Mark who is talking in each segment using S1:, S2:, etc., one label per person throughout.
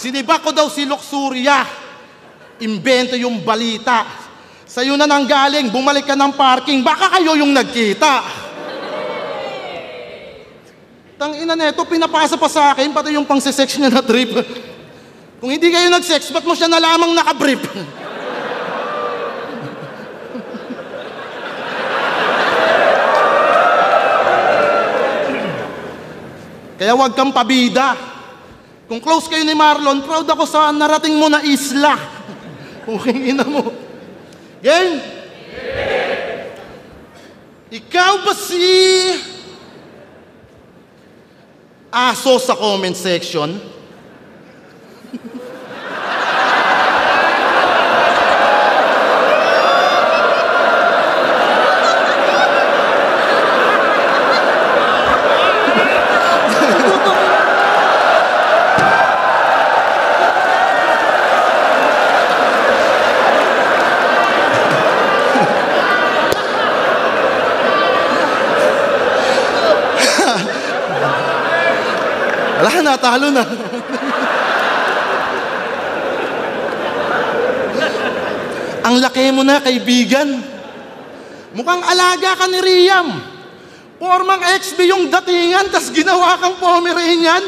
S1: Sinibak ko daw si Luxuria. Imbento yung balita. Sa'yo na nanggaling, bumalik ka ng parking, baka kayo yung nagkita. Tangina neto, pinapasa pa sa akin, pati yung pang-sex niya na trip. Kung hindi kayo nag-sex, ba't mo siya na lamang nakabrief? Kaya wag kang pabida. Kung close kayo ni Marlon, proud ako sa narating mo na isla. Uking ina mo. Game? Ikaw ba si aso sa comment section? Wala, natalo na. Ang laki mo na, kaibigan. Mukhang alaga ka ni Riam. Formang XB yung datingan, tas ginawa kang Pomeranian.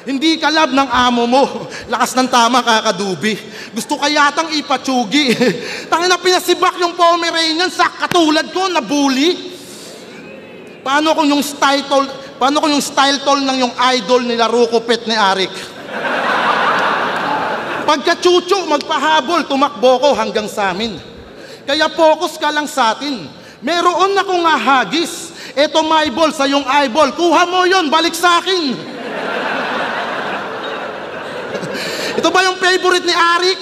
S1: Hindi ka love ng amo mo. Lakas ng tama, kakadubi. Gusto ka yatang ipatsugi. Tangina, pinasibak yung Pomeranian sa katulad ko, nabully. Paano kung yung style tol ng yung idol nila Rukupet ni Arik? Pagka-chuchu, magpahabol, tumakbo ko hanggang sa amin. Kaya focus ka lang sa atin. Meron akong ahagis. Eto my ball sa yung eyeball. Kuha mo yon, balik sa akin. Ito ba yung favorite ni Arik?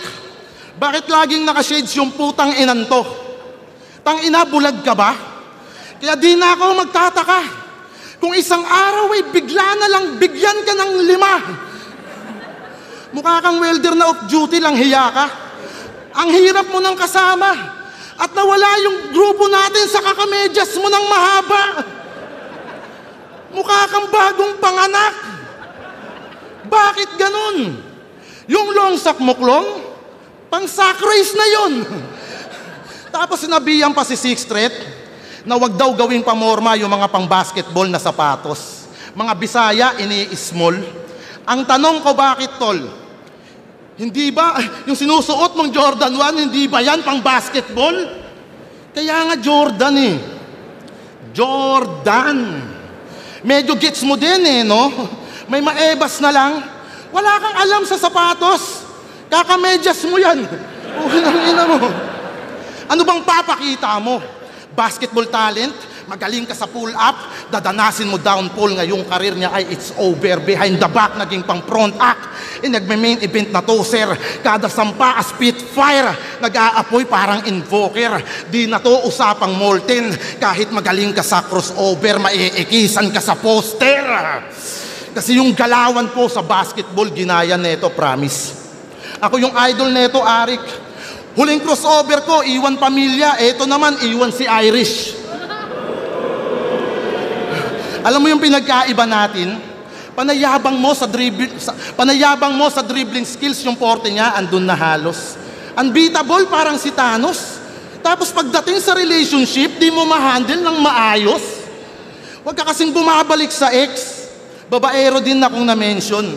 S1: Bakit laging nakashades yung putang inanto? Tang-ina, bulag ka ba? Kaya di na ako magtataka. Kung isang araw ay bigla na lang bigyan ka ng 5. Mukha kang welder na off-duty lang, hiya ka. Ang hirap mo ng kasama. At nawala yung grupo natin sa kakamedyas mo ng mahaba. Mukha kang bagong panganak. Bakit ganun? Yung long sack muklong, pang sack race na yun. Tapos sinabihan pa si Sixth Street na wag daw gawing pamorma yung mga pang-basketball na sapatos. Mga Bisaya, ini-small. Ang tanong ko, bakit tol? Hindi ba, yung sinusuot mong Jordan 1, hindi ba yan pang-basketball? Kaya nga Jordan eh. Jordan. Medyo gets mo din eh, no? May maebas na lang. Wala kang alam sa sapatos. Kakamedyas mo yan. Ina mo. Ano bang papakita mo? Basketball talent, magaling ka sa pull-up, dadanasin mo downpull, ngayong karir niya ay it's over, behind the back, naging pang front act. Nagme-main event na to, sir. Kada sampa, spitfire, nag-aapoy parang invoker. Di na to usapang molten, kahit magaling ka sa crossover, maiikisan ka sa poster. Kasi yung galawan po sa basketball, ginaya neto, promise. Ako yung idol neto, Arik. Huling crossover ko, iwan pamilya. Eto naman, iwan si Irish. Alam mo yung pinagkaiba natin? Panayabang mo sa dribbling skills yung porte niya, andun na halos. Unbeatable, parang si Thanos. Tapos pagdating sa relationship, di mo ma-handle ng maayos. Huwag ka kasing bumabalik sa ex. Babaero din akong na-mention.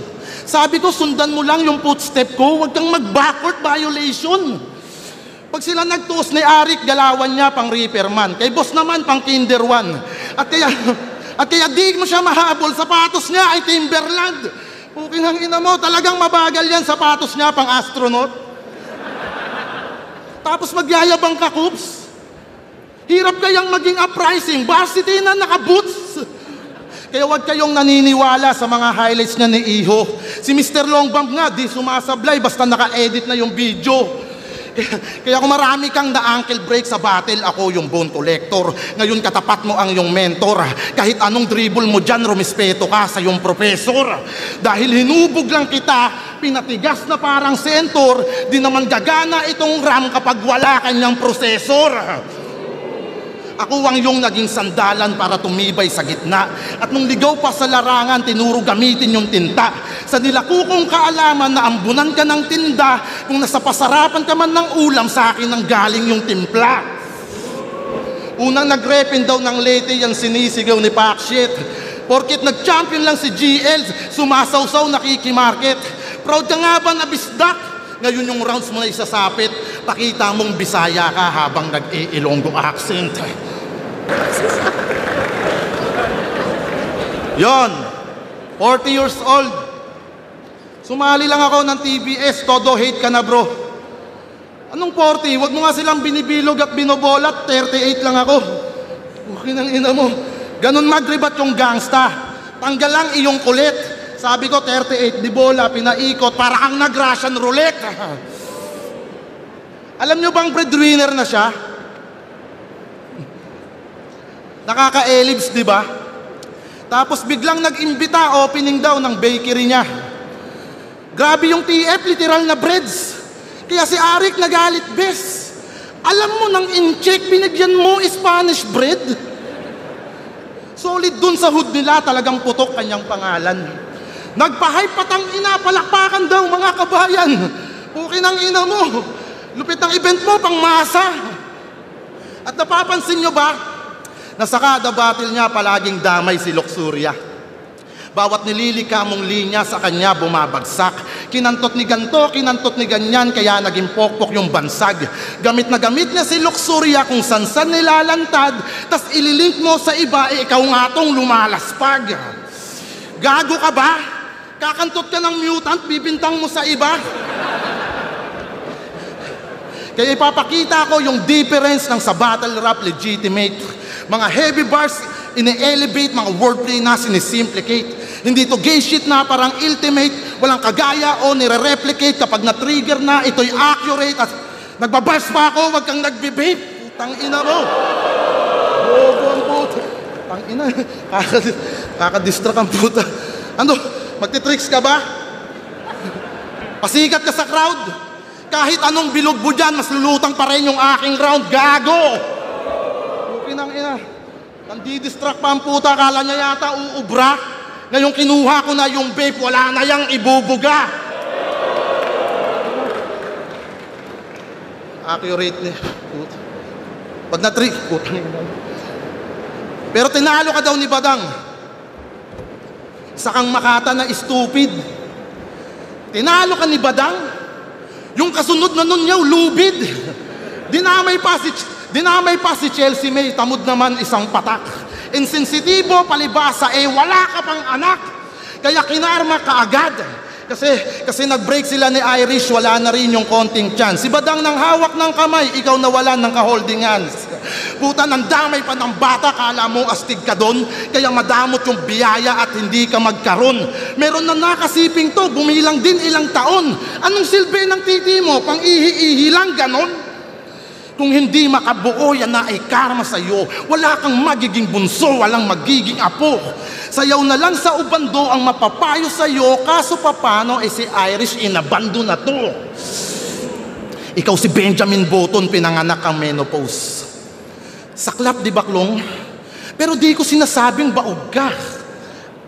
S1: Sabi ko, sundan mo lang yung footstep ko, huwag kang mag-backward violation. Pag sila nagtuos ni Arik, galawan niya pang Reaperman. Kay boss naman, pang Kinder 1. At kaya di mo siya mahabol, sapatos niya ay Timberland. Puking ang ina mo, talagang mabagal yan, sapatos niya pang astronaut. Tapos magyayabang ka, Coops. Hirap kayang maging uprising, varsity na naka-boots. Kaya wag kayong naniniwala sa mga highlights niya ni Iho. Si Mr. Longbump nga, di sumasablay, basta naka-edit na yung video. Kaya kung marami kang na-ankle break sa battle, ako yung bone collector. Ngayon katapat mo ang yung mentor. Kahit anong dribble mo dyan, rumispeto ka sa yung professor. Dahil hinubog lang kita, pinatigas na parang sentor, di naman gagana itong RAM kapag wala kanyang processor. Ako ang iyong naging sandalan para tumibay sa gitna. At nung ligaw pa sa larangan, tinuro gamitin yung tinta. Sa nilakukong kaalaman na ambunan ka ng tinda, kung nasa pasarapan ka man ng ulam, sa akin ang galing yung timpla. Unang nag-repin daw ng Leyte, yung sinisigaw ni Pakshit. Porkit nag-champion lang si GL, sumasawsaw nakikimarket. Proud ka nga ba na bisdak? Ngayon yung rounds mo na isasapit, pakita mong Bisaya ka habang nag-i-Ilonggo accent. Yon, 40 years old. Sumali lang ako ng TBS, todo hate ka na bro. Anong 40? Huwag mo nga silang binibilog at binobolat, 38 lang ako. Okay nang ina mo. Ganon magribat yung gangsta. Tanggal lang iyong kulit. Sabi ko, 38, di bola, pinaikot, para kang nag-Russian roulette. Alam nyo bang breadwinner na siya? Nakaka-elibs, di ba? Tapos biglang nag-imbita, opening daw ng bakery niya. Grabe yung TF, literal na breads. Kaya si Arik nagalit, bes. Alam mo, nang in-check, binigyan mo Spanish bread. Solid dun sa hood nila, talagang putok kanyang pangalan. Nagpa-hype patang ina, palakpakan daw mga kabayan. Okay ng ina mo. Lupit ng event mo, pang masa. At napapansin nyo ba, na sa kada battle niya palaging damay si Luxuria. Bawat nililika mong linya sa kanya bumabagsak. Kinantot ni ganto, kinantot ni ganyan, kaya naging pokpok yung bansag. Gamit na gamit niya si Luxuria kung san-san nilalantad, tas ililink mo sa iba, ikaw nga tong lumalaspag. Gago ka ba? Kakantot ka ng mutant, bibintang mo sa iba? Kaya ipapakita ko yung difference ng sa battle rap legitimate. Mga heavy bars, ine-elevate, mga wordplay na sinisimplicate. Hindi to gay shit na parang ultimate, walang kagaya o nire-replicate. Kapag na-trigger na, ito'y accurate. At nagbabars pa ako, wag kang nagbe-vape. Putang ina mo. Bobo ang puta. Putang ina. Kakadistract ang puta. Ano? Magtitricks ka ba? Pasikat ka sa crowd? Kahit anong bilogbo dyan, mas lulutang pa rin yung aking round. Gago! Okay nang ina. Nandidistract pa ang puta. Akala niya yata uubra. Ngayong kinuha ko na yung vape, wala na yang ibubuga. Accurate ni puta. Pag na-trick, puta. Pero tinalo ka daw ni Badang. Isa kang Makata na stupid. Tinalo ka ni Badang. Yung kasunod na nun niyaw, lubid. Dinamay pa si Chelsea May, tamod naman isang patak. Insensitibo, palibasa, wala ka pang anak. Kaya kinarma ka agad. Kasi nag-break sila ni Irish, wala na rin yung konting chance. Si Badang nang hawak ng kamay, ikaw nawalan ng ka-holding hands. Puta, nandamay pa ng bata, kala mo astig ka doon, kaya madamot yung biyaya at hindi ka magkaroon. Meron na nakasiping to, bumilang din ilang taon. Anong silbi ng titi mo? Pang ihi-ihi lang, ganon? Kung hindi makabuo, yan na ay karma sa'yo. Wala kang magiging bunso, walang magiging apo. Sayaw na lang sa ubando ang mapapayo sa'yo, kaso papano si Irish inabando na to. Ikaw si Benjamin Button, pinanganak ang menopause. Saklap di baklong, pero di ko sinasabing baog ka.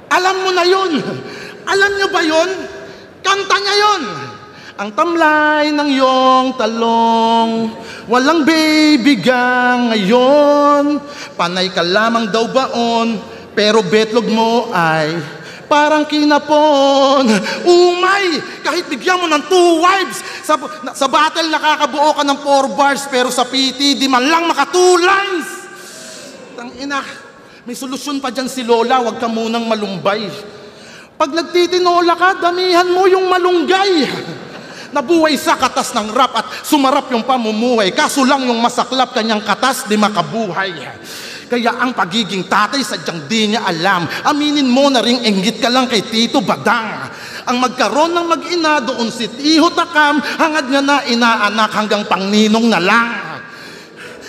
S1: Alam mo na yun. Alam nyo ba yun? Kanta niya yun. Ang tamlay ng iyong talong, walang baby gang ngayon. Panay ka lamang daw baon, pero betlog mo ay parang kinapon. Umay! Kahit bigyan mo ng 2 wives, sa battle nakakabuo ka ng 4 bars, pero sa PT di man lang maka 2 lines. Tangina, may solusyon pa dyan si Lola, wag ka munang malumbay. Pag nagtitinola ka, damihan mo yung malunggay. Nabuhay sa katas ng rap at sumarap yung pamumuhay. Kaso lang yung masaklap kanyang katas di makabuhay. Kaya ang pagiging tatay sadyang di niya alam. Aminin mo na ring inggit ka lang kay Tito Badang. Ang magkaroon ng mag-ina doon si Tiho Takam, hangad niya na inaanak hanggang pangninong na lang.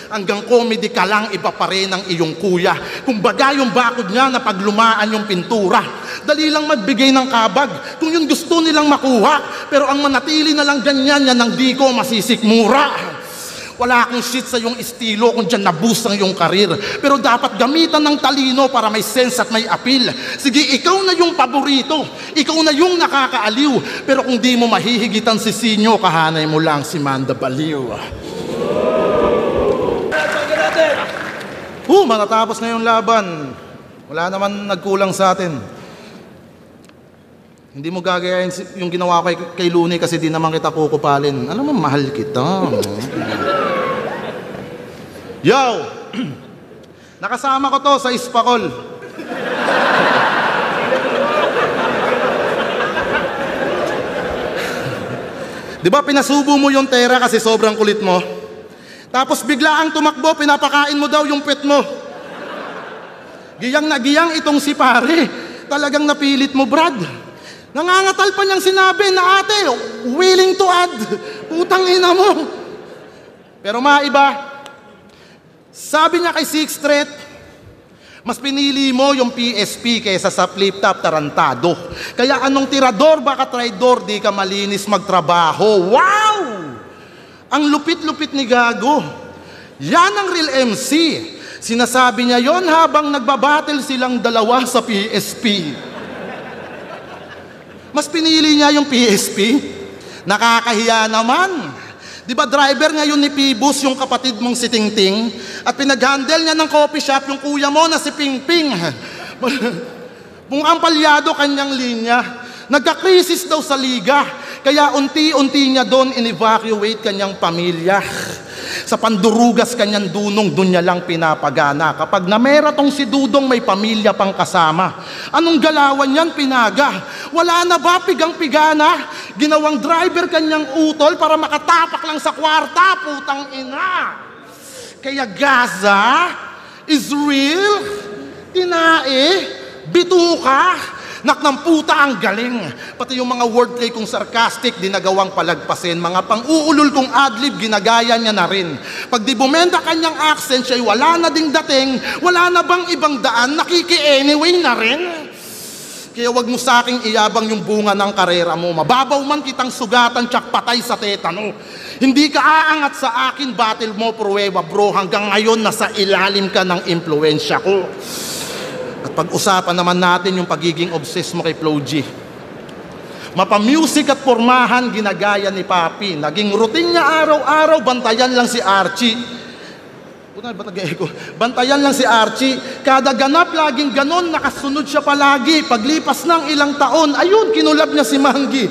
S1: Hanggang comedy ka lang, iba pa rin ang iyong kuya. Kung baga yung bakod niya na paglumaan yung pintura. Dali lang magbigay ng kabag kung yun gusto nilang makuha. Pero ang manatili na lang ganyan, yan ang di ko masisikmura. Wala akong shit sa iyong estilo kung dyan naboost ang iyong karir. Pero dapat gamitan ng talino para may sense at may appeal. Sige, ikaw na yung paborito. Ikaw na yung nakakaaliw. Pero kung di mo mahihigitan si Sinyo, kahanay mo lang si Manda Baliw. Matatapos na yung laban. Wala naman nagkulang sa atin. Hindi mo gagayahin yung ginawa ko kay Looney kasi di naman kita kukupalin. Alam mo, mahal kita. Yo! Nakasama ko to sa Ispakol. Di ba pinasubo mo yung tera kasi sobrang kulit mo? Tapos biglaang tumakbo, pinapakain mo daw yung pet mo. Giyang na giyang itong si pare. Talagang napilit mo, Brad. Nangangatal pa niyang sinabi na ate, willing to add. Utang ina mo. Pero maiba, sabi niya kay Sixth Street, mas pinili mo yung PSP kaysa sa flip-top tarantado. Kaya anong tirador, baka traidor, di ka malinis magtrabaho. Wow! Ang lupit-lupit ni Gago. Yan ang real MC. Sinasabi niya yon habang nagbabattle silang dalawa sa PSP. Mas pinili niya yung PSP? Nakakahiya naman. Di ba driver ngayon ni Pibus yung kapatid mong si Tingting? At pinag-handle niya ng coffee shop yung kuya mo na si Pingping. Mukhang palyado kanyang linya. Nagka-crisis daw sa liga. Kaya unti-unti niya doon in-evacuate kanyang pamilya. Sa pandurugas kanyang dunong, doon niya lang pinapagana. Kapag namera tong si Dudong, may pamilya pang kasama. Anong galawan yan, pinaga? Wala na ba pigang-pigana? Ginawang driver kanyang utol para makatapak lang sa kwarta, putang ina. Kaya Gaza is real, tinae, bituka, nak ng puta ang galing. Pati yung mga wordplay kong sarcastic, dinagawang palagpasin. Mga pang-uulol kong adlib, ginagaya niya na rin. Pag di bumenta kanyang accent, siya'y wala na ding dating, wala na bang ibang daan, nakiki-anyway na rin. Kaya wag mo sa aking iyabang yung bunga ng karera mo. Mababaw man kitang sugatan, tsak patay sa tetano. Hindi ka aangat sa akin, battle mo, pruweba bro. Hanggang ngayon, nasa ilalim ka ng impluensya ko. At pag-usapan naman natin yung pagiging obsessed mo kay Flo G. Mapamusic at pormahan, ginagaya ni Papi. Naging routine niya araw-araw, bantayan lang si Archie. Bantayan lang si Archie. Kada ganap, laging ganon, nakasunod siya palagi. Paglipas ng ilang taon, ayun, kinulab niya si Manggi.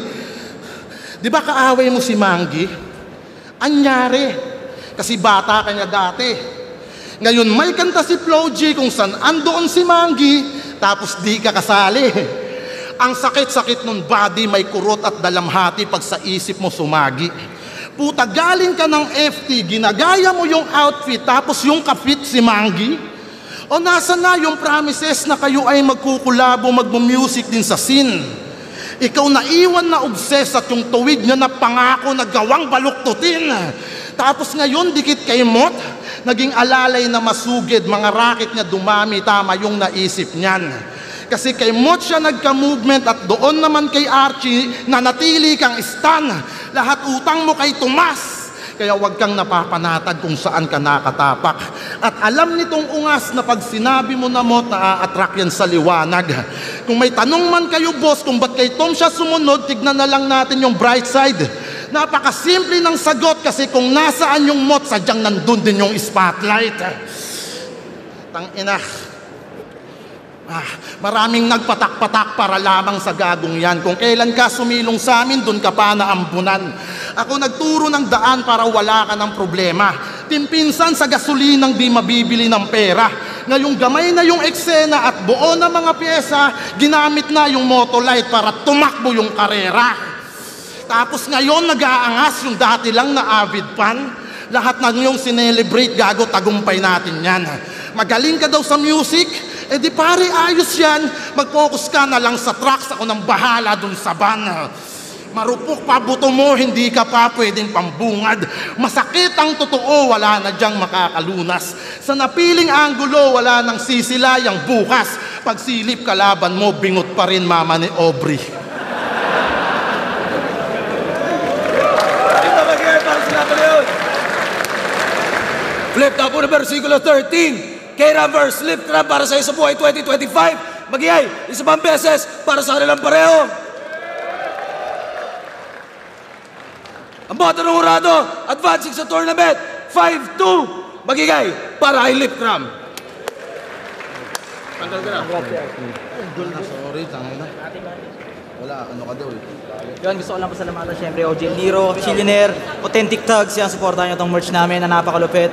S1: Di ba kaaway mo si Manggi? Anyari. Kasi bata ka niya dati. Ngayon may kanta si Flo G kung saan andoon si Manggi, tapos di ka kasali. Ang sakit-sakit nun body, may kurot at dalamhati pag sa isip mo sumagi. Puta, galing ka ng FT, ginagaya mo yung outfit, tapos yung kapit si Manggi? O nasa na yung promises na kayo ay magkukulabo, magmumusik din sa scene? Ikaw na iwan na obsessed at yung tuwid niya na pangako na gawang baluktutin. Tapos ngayon, dikit kay Mot, naging alalay na masugid, mga racket niya dumami, tama yung naisip niyan. Kasi kay Mot siya nagka-movement at doon naman kay Archie, nanatili kang stan. Lahat utang mo kay Tomas. Kaya wag kang napapanatag kung saan ka nakatapak. At alam nitong ungas na pag sinabi mo na Mot, na-attract yan sa liwanag. Kung may tanong man kayo, boss, kung ba't kay Tom siya sumunod, tignan na lang natin yung bright side. Napakasimple ng sagot kasi kung nasaan yung Mot, sadyang nandun din yung spotlight. Tangina. Maraming nagpatak-patak para lamang sa gagong yan. Kung kailan ka sumilong sa amin, dun ka pa naambunan. Ako nagturo ng daan para wala ka ng problema. Timpinsan sa gasolinang di mabibili ng pera. Ngayong gamay na yung eksena at buo na mga pyesa, ginamit na yung Motolite para tumakbo yung karera. Tapos ngayon nag-aangas yung dati lang na avid fan. Lahat na yung sinelebrate, Gago, tagumpay natin yan. Magaling ka daw sa music, di pare ayos yan. Mag-focus ka na lang sa tracks, ako nang bahala dun sa van. Marupok pa buto mo, hindi ka pa pwedeng pambungad. Masakit ang totoo, wala na diyang makakalunas. Sa napiling anggulo, wala nang sisilayang bukas. Pag silip kalaban mo, bingot pa rin mama ni Aubrey.
S2: Flip top po na versikulo 13. Kera verse lift crab para sa isa buhay 2025. Magigay, isa pang beses para sa kanilang pareho. Ang boto ng Urado, advancing sa tournament, 5-2. Magigay para kay Lip Cram. Tanggal ka na.
S1: Sorry, tangay na. Wala, ano ka daw eh.
S3: Yun, gusto ko lang pasalamatan syempre OJ Liro, Chillionaire, Authentic Thugs, yan, supportahan nyo itong merch namin na napakalupit.